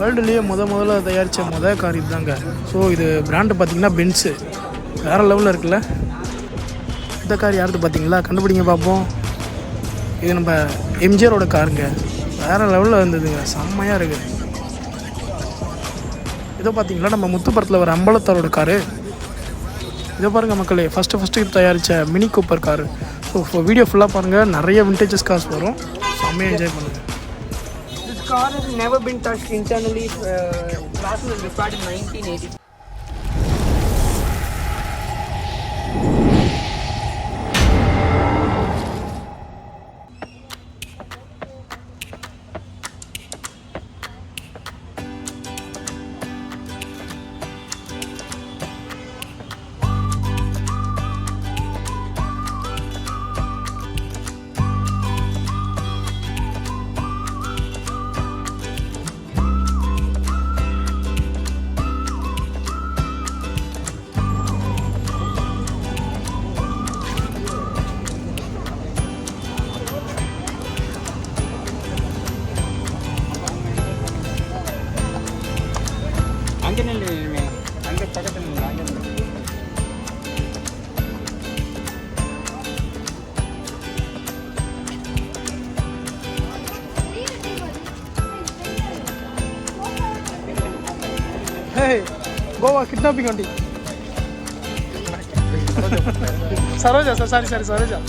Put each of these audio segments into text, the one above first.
வேர்ல்டுலேயே முதல்ல தயாரித்த கார் இதுதாங்க. ஸோ இது பிராண்டு பார்த்திங்கன்னா பென்ஸு. வேறு லெவலில் இருக்குல்ல. இந்த கார் யாருது பார்த்தீங்களா? கண்டுபிடிங்க பார்ப்போம். இது நம்ம எம்ஜிஆரோட காருங்க. வேறு லெவலில் இருந்ததுங்க, செம்மையாக இருக்குது. இதை பார்த்தீங்களா நம்ம முத்துப்படத்தில் வர அம்பலத்தாரோட காரு. இதை பாருங்கள் மக்களே, ஃபஸ்ட்டு தயாரித்த mini Cooper car. So video ஃபுல்லாக பாருங்கள், நிறைய விண்டேஜஸ் கார்ஸ் வரும். செம்மையாக என்ஜாய் பண்ணுங்கள். This car has never been touched internally. Last was repaired in 1980. அங்கே பக்கத்தில் அங்கே கோவா கிட்னாப்பிங் வண்டி. Saroja sir, sorry Saroja.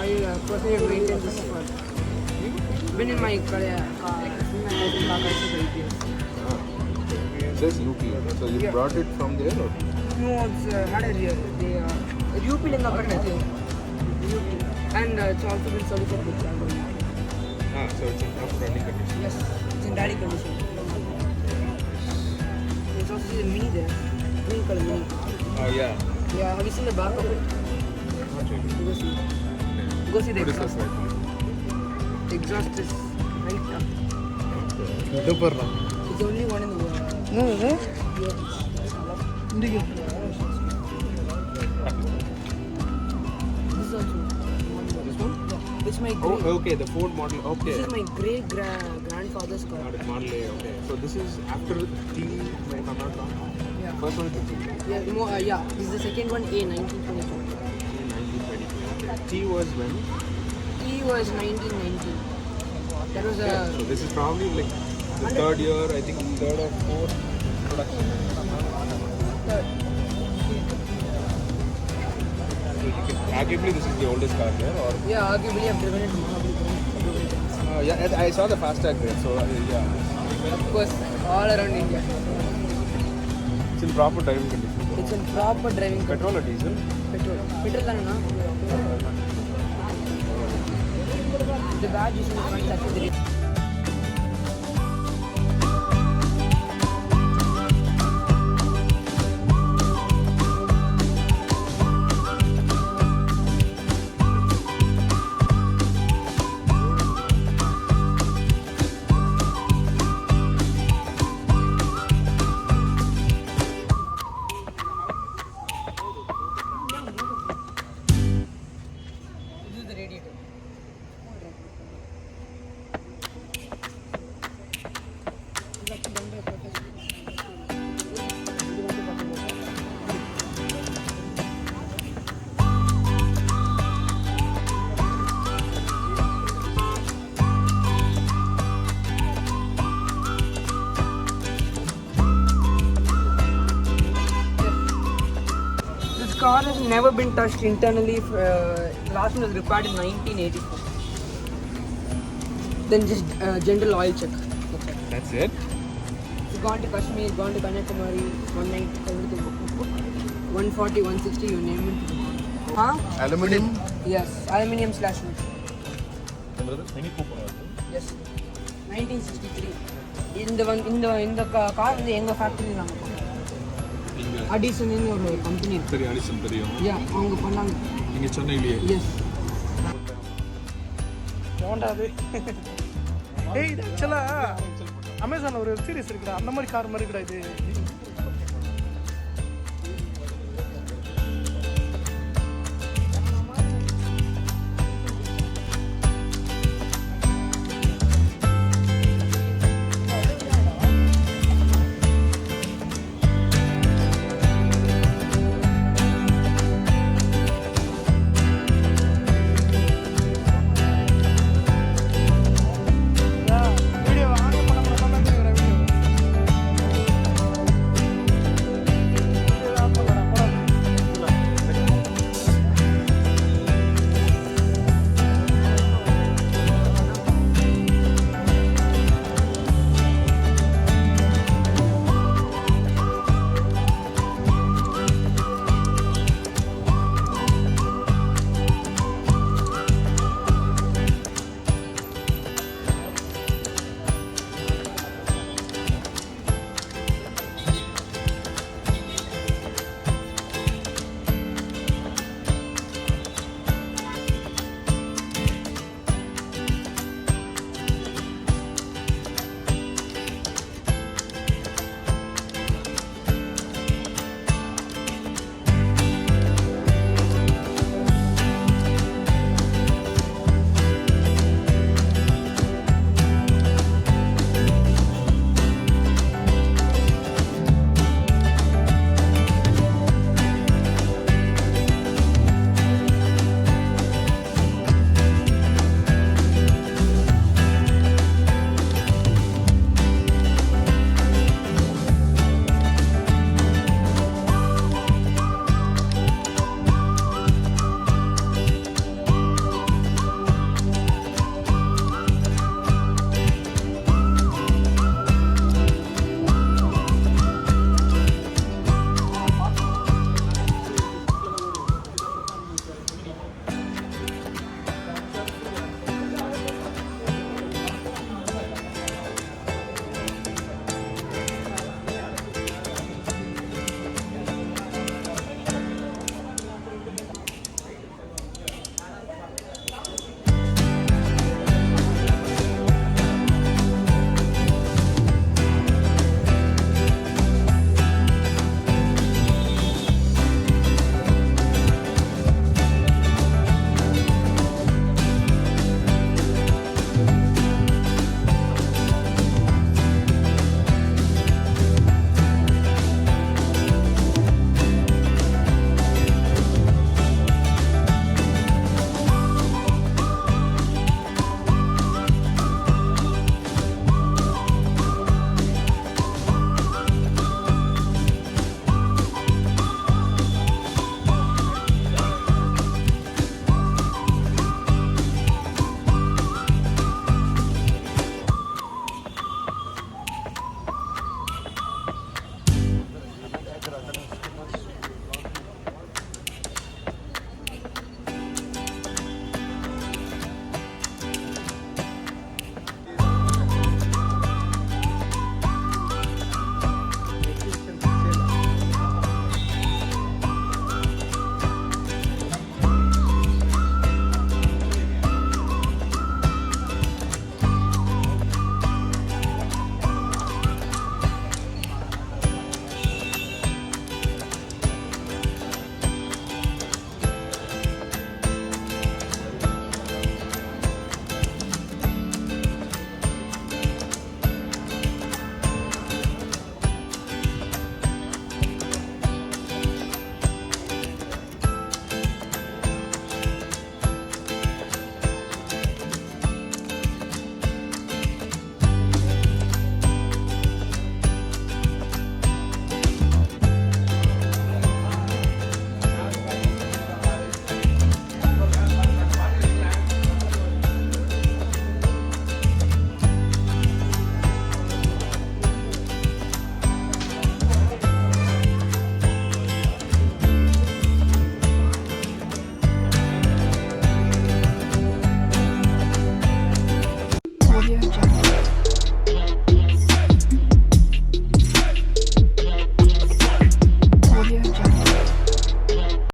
I personally maintain this for. Been in my car for 8 years. It says UP. So you brought it from there or? No, it's had a real. They UP in the UP. And it's also been certified with So it's in proper running condition. Yes, it's in daddy condition. There's also a mini there. Green color mini. Oh yeah. Yeah, have you seen the back of it? Not really. Go see. Go see the What is exhaust. this right now? The exhaust is right up. இது போடுறான் It's the only one in the world. Indicator This is also This one? yeah. It's my Oh, great. okay. The Ford model. Okay. This is my great grandfather's car. Got it. Model A. Okay. So this is after T. If I'm not wrong. Yeah. First one is the T. Yeah. This is the second one. A 1922. 1922. T was when? T was 1990. That was a. So this is probably like the third year. I think third or fourth production. Third. So you can, arguably this is the oldest car here, or? Yeah, arguably I've driven it more. Yeah, I saw the fastag there. So yeah. Of course, all around India. It's in proper driving condition. It's in proper driving. Petrol or diesel? Petrol. Petrol தானேண்ணா? The badge is in the front. That's the This is the radiator. This car has never been touched internally. Last one was repaired in 1984. Then just general oil check. That's it. That's it? It's gone to Kashmir, gone to Kanyakumari, 190, everything. 140, 160, you name it. Huh? Aluminium? Yes, aluminium /wood. Yes. 1963. இந்த car வந்து எங்க factory நாங்க addition ஒரு company இருக்கு. சரி, addition தெரியும். யா, அவங்க பண்ணாங்க. இங்க சென்னையிலேயே. எஸ். போண்டாது. ஏய் இது ஆக்சுவலா அமேசான்ல ஒரு வெப் சீரிஸ் இருக்குடா, அந்த மாதிரி கார் மாதிரி இருக்குடா இது.